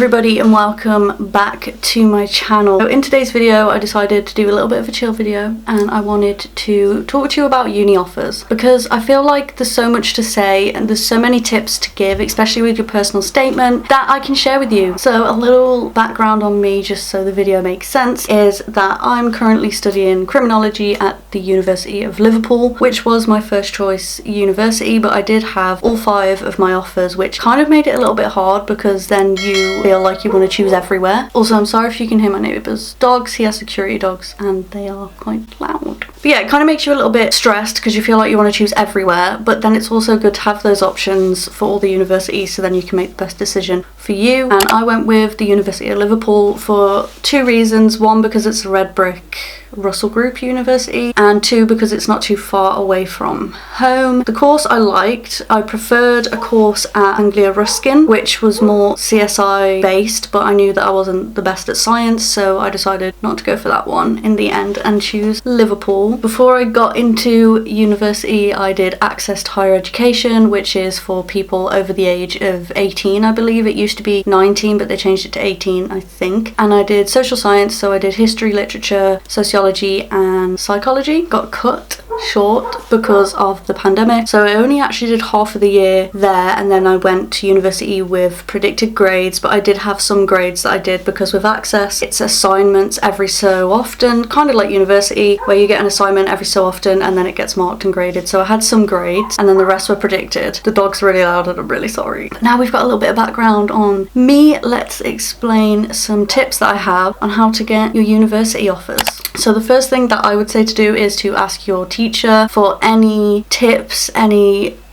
everybody and welcome back to my channel. So in today's video I decided to do a little bit of a chill video and I wanted to talk to you about uni offers because I feel like there's so much to say and there's so many tips to give, especially with your personal statement, that I can share with you. So a little background on me, just so the video makes sense, is that I'm currently studying criminology at the University of Liverpool, which was my first choice university, but I did have all 5 of my offers, which kind of made it a little bit hard because then you feel like you want to choose everywhere. Also, I'm sorry if you can hear my neighbour's dogs. He has security dogs and they are quite loud. But yeah, it kind of makes you a little bit stressed because you feel like you want to choose everywhere, but then it's also good to have those options for all the universities so then you can make the best decision for you. And I went with the University of Liverpool for 2 reasons. 1, because it's a red brick Russell Group university, and 2, because it's not too far away from home. The course I liked. I preferred a course at Anglia Ruskin, which was more CSI based, but I knew that I wasn't the best at science, so I decided not to go for that one in the end and choose Liverpool. Before I got into university, I did access to higher education, which is for people over the age of 18, I believe. It used to be 19, but they changed it to 18, I think. And I did social science, so I did history, literature, sociology and psychology. Got cut short because of the pandemic, so I only actually did half of the year there, and then I went to university with predicted grades, but I did have some grades that I did because with access it's assignments every so often, kind of like university where you get an assignment every so often and then it gets marked and graded. So I had some grades and then the rest were predicted. The dog's really loud and I'm really sorry. But now we've got a little bit of background on me, let's explain some tips that I have on how to get your university offers. So the first thing that I would say to do is to ask your teacher for any tips,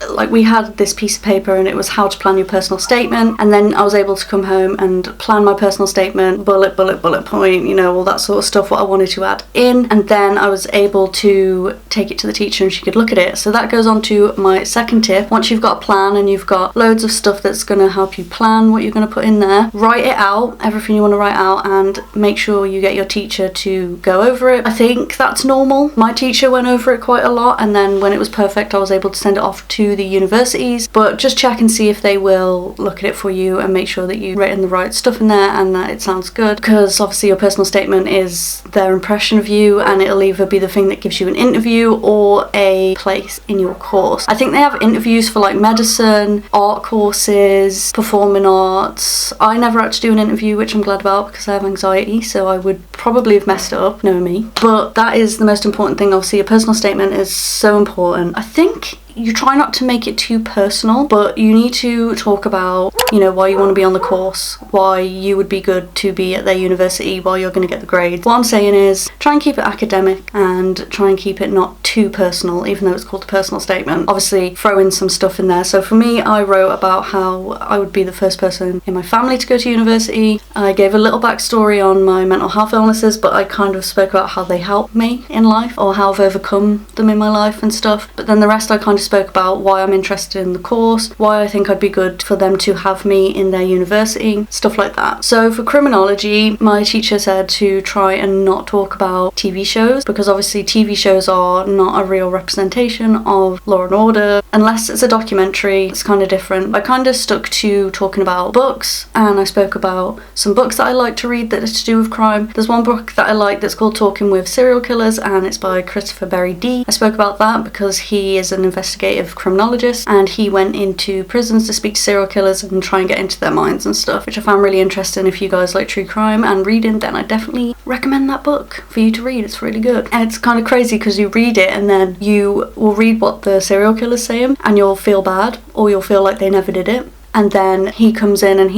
like we had this piece of paper and it was how to plan your personal statement, and then I was able to come home and plan my personal statement, bullet point, you know, all that sort of stuff, what I wanted to add in, and then I was able to take it to the teacher and she could look at it. So that goes on to my second tip. Once you've got a plan and you've got loads of stuff that's going to help you plan what you're going to put in there, write it out, everything you want to write out, and make sure you get your teacher to go over it. I think that's normal. My teacher went over it quite a lot, and then when it was perfect I was able to send it off to the universities, but just check and see if they will look at it for you and make sure that you've written the right stuff in there and that it sounds good, because obviously your personal statement is their impression of you and it'll either be the thing that gives you an interview or a place in your course. I think they have interviews for like medicine, art courses, performing arts. I never had to do an interview, which I'm glad about because I have anxiety, so I would probably have messed it up, knowing me. But that is the most important thing. Obviously your personal statement is so important. I think you try not to make it too personal, but you need to talk about, you know, why you want to be on the course, why you would be good to be at their university, why you're going to get the grades. What I'm saying is try and keep it academic and try and keep it not too personal, even though it's called a personal statement. Obviously throw in some stuff in there. So for me, I wrote about how I would be the first person in my family to go to university. I gave a little backstory on my mental health illnesses, but I kind of spoke about how they helped me in life or how I've overcome them in my life and stuff. But then the rest I kind of spoke about why I'm interested in the course, why I think I'd be good for them to have me in their university, stuff like that. So for criminology, my teacher said to try and not talk about TV shows, because obviously TV shows are not a real representation of law and order. Unless it's a documentary, it's kind of different. I kind of stuck to talking about books, and I spoke about some books that I like to read that are to do with crime. There's one book that I like that's called Talking with Serial Killers, and it's by Christopher Berry D. I spoke about that because he is an investigative criminologist and he went into prisons to speak to serial killers and try and get into their minds and stuff, which I found really interesting. If you guys like true crime and reading, then I definitely recommend that book for you to read. It's really good, and it's kind of crazy because you read it and then you will read what the serial killer's saying and you'll feel bad or you'll feel like they never did it. And then he comes in and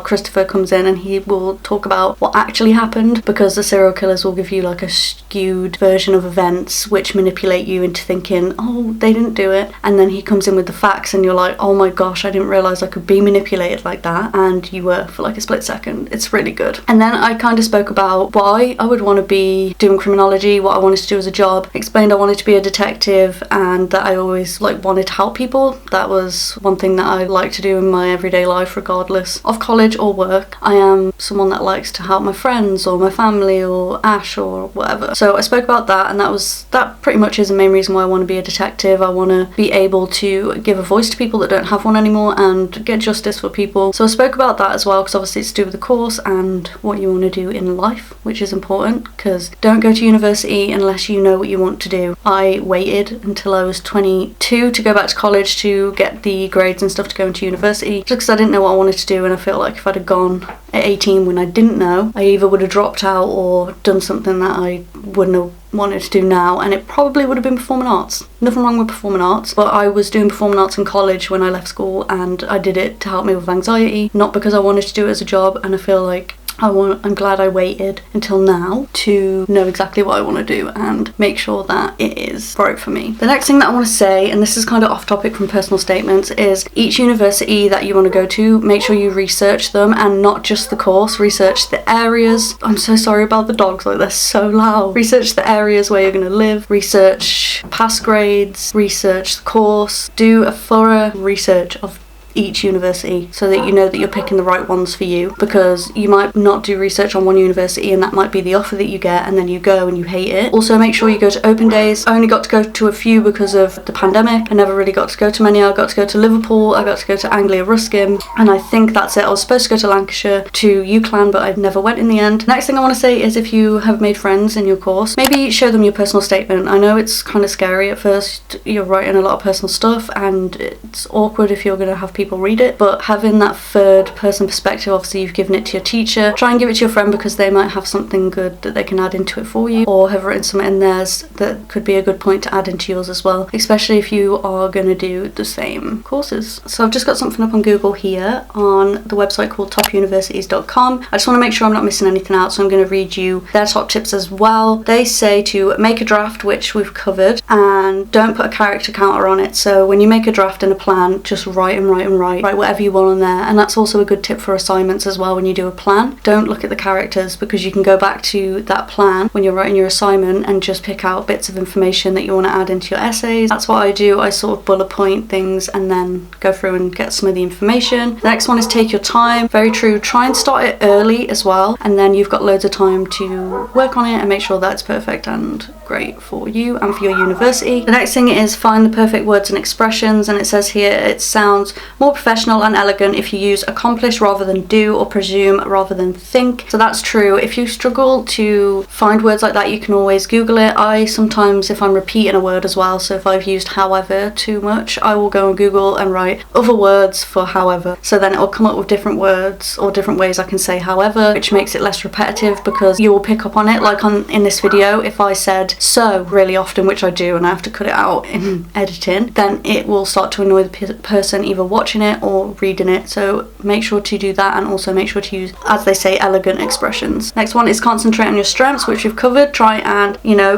Christopher comes in and he will talk about what actually happened, because the serial killers will give you like a skewed version of events which manipulate you into thinking, oh, they didn't do it. And then he comes in with the facts and you're like, oh my gosh, I didn't realise I could be manipulated like that. And you were for like a split second. It's really good. And then I kind of spoke about why I would want to be doing criminology, what I wanted to do as a job. Explained I wanted to be a detective and that I always like wanted to help people. That was one thing that I like to do do in my everyday life regardless of college or work. I am someone that likes to help my friends or my family or Ash or whatever. So I spoke about that, and that pretty much is the main reason why I want to be a detective. I want to be able to give a voice to people that don't have one anymore and get justice for people. So I spoke about that as well, because obviously it's to do with the course and what you want to do in life, which is important, because don't go to university unless you know what you want to do. I waited until I was 22 to go back to college to get the grades and stuff to go into university, just because I didn't know what I wanted to do, and I feel like if I'd have gone at 18 when I didn't know, I either would have dropped out or done something that I wouldn't have wanted to do now, and it probably would have been performing arts. Nothing wrong with performing arts, but I was doing performing arts in college when I left school, and I did it to help me with anxiety, not because I wanted to do it as a job. And I feel like I'm glad I waited until now to know exactly what I want to do and make sure that it is right for me. The next thing that I want to say, and this is kind of off topic from personal statements, is each university that you want to go to, make sure you research them, and not just the course, research the areas. I'm so sorry about the dogs, like they're so loud. Research the areas where you're going to live, research past grades, research the course, do a thorough research of each university so that you know that you're picking the right ones for you, because you might not do research on one university and that might be the offer that you get, and then you go and you hate it. Also make sure you go to open days. I only got to go to a few because of the pandemic. I never really got to go to many. I got to go to Liverpool, I got to go to Anglia Ruskin, and I think that's it. I was supposed to go to Lancashire, to UCLan, but I never went in the end. Next thing I want to say is, if you have made friends in your course, maybe show them your personal statement. I know it's kind of scary at first, you're writing a lot of personal stuff and it's awkward if you're going to have people read it, but having that third person perspective, obviously you've given it to your teacher, try and give it to your friend, because they might have something good that they can add into it for you, or have written something in theirs that could be a good point to add into yours as well, especially if you are going to do the same courses. So I've just got something up on Google here on the website called topuniversities.com. I just want to make sure I'm not missing anything out, so I'm going to read you their top tips as well. They say to make a draft, which we've covered, and don't put a character counter on it. So when you make a draft and a plan, just write whatever you want on there. And that's also a good tip for assignments as well. When you do a plan, don't look at the characters, because you can go back to that plan when you're writing your assignment and just pick out bits of information that you want to add into your essays. That's what I do. I sort of bullet point things and then go through and get some of the information. The next one is take your time. Very true. Try and start it early as well, and then you've got loads of time to work on it and make sure that it's perfect and great for you and for your university. The next thing is find the perfect words and expressions, and it says here it sounds more professional and elegant if you use accomplish rather than do, or presume rather than think. So that's true. If you struggle to find words like that, you can always Google it. I sometimes, if I'm repeating a word as well, so if I've used however too much, I will go on Google and write other words for however, so then it will come up with different words or different ways I can say however, which makes it less repetitive, because you will pick up on it. Like in this video, if I said so really often, which I do, and I have to cut it out in editing, then it will start to annoy the person either watching it or reading it. So make sure to do that, and also make sure to use, as they say, elegant expressions. Next one is concentrate on your strengths, which we've covered. Try and,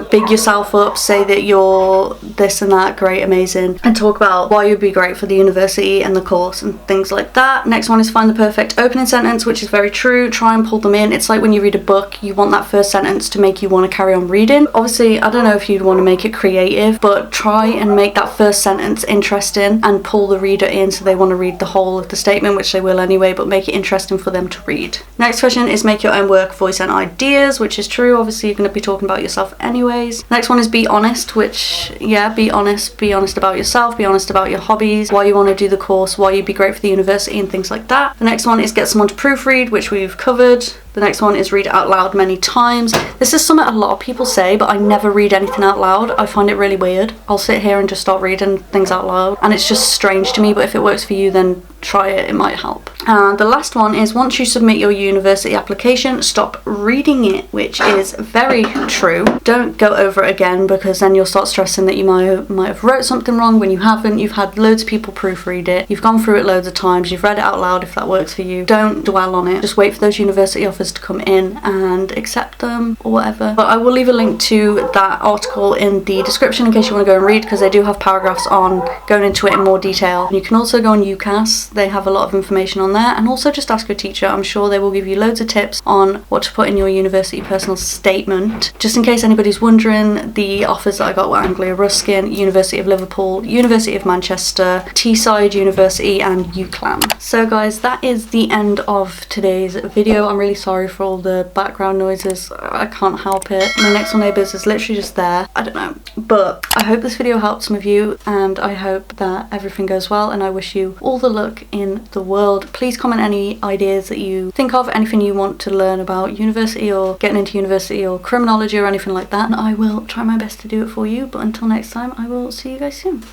big yourself up, say that you're this and that, great, amazing, and talk about why you'd be great for the university and the course and things like that. Next one is find the perfect opening sentence, which is very true. Try and pull them in. It's like when you read a book, you want that first sentence to make you want to carry on reading. Obviously, I don't know if you'd want to make it creative, but try and make that first sentence interesting and pull the reader in so they want to read the whole of the statement, which they will anyway, but make it interesting for them to read. Next question is make your own work, voice and ideas, which is true. Obviously, you're going to be talking about yourself anyways. Next one is be honest, which, yeah, be honest about yourself, be honest about your hobbies, why you want to do the course, why you'd be great for the university and things like that. The next one is get someone to proofread, which we've covered. The next one is read it out loud many times. This is something a lot of people say, but I never read anything out loud. I find it really weird. I'll sit here and just start reading things out loud, and it's just strange to me, but if it works for you, then try it, it might help. And the last one is once you submit your university application, stop reading it, which is very true. Don't go over it again, because then you'll start stressing that you might have wrote something wrong when you haven't. You've had loads of people proofread it, you've gone through it loads of times, you've read it out loud. If that works for you, don't dwell on it. Just wait for those university offers to come in and accept them or whatever. But I will leave a link to that article in the description in case you want to go and read, because they do have paragraphs on going into it in more detail. You can also go on UCAS. because they have a lot of information on there. And also just ask your teacher. I'm sure they will give you loads of tips on what to put in your university personal statement. Just in case anybody's wondering, the offers that I got were Anglia Ruskin, University of Liverpool, University of Manchester, Teesside University and UCLan. So guys, that is the end of today's video. I'm really sorry for all the background noises. I can't help it. My next door neighbours is literally just there. I don't know. But I hope this video helped some of you, and I hope that everything goes well, and I wish you all the luck in the world. Please comment any ideas that you think of, anything you want to learn about university or getting into university or criminology or anything like that, and I will try my best to do it for you. But until next time, I will see you guys soon.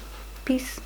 Peace.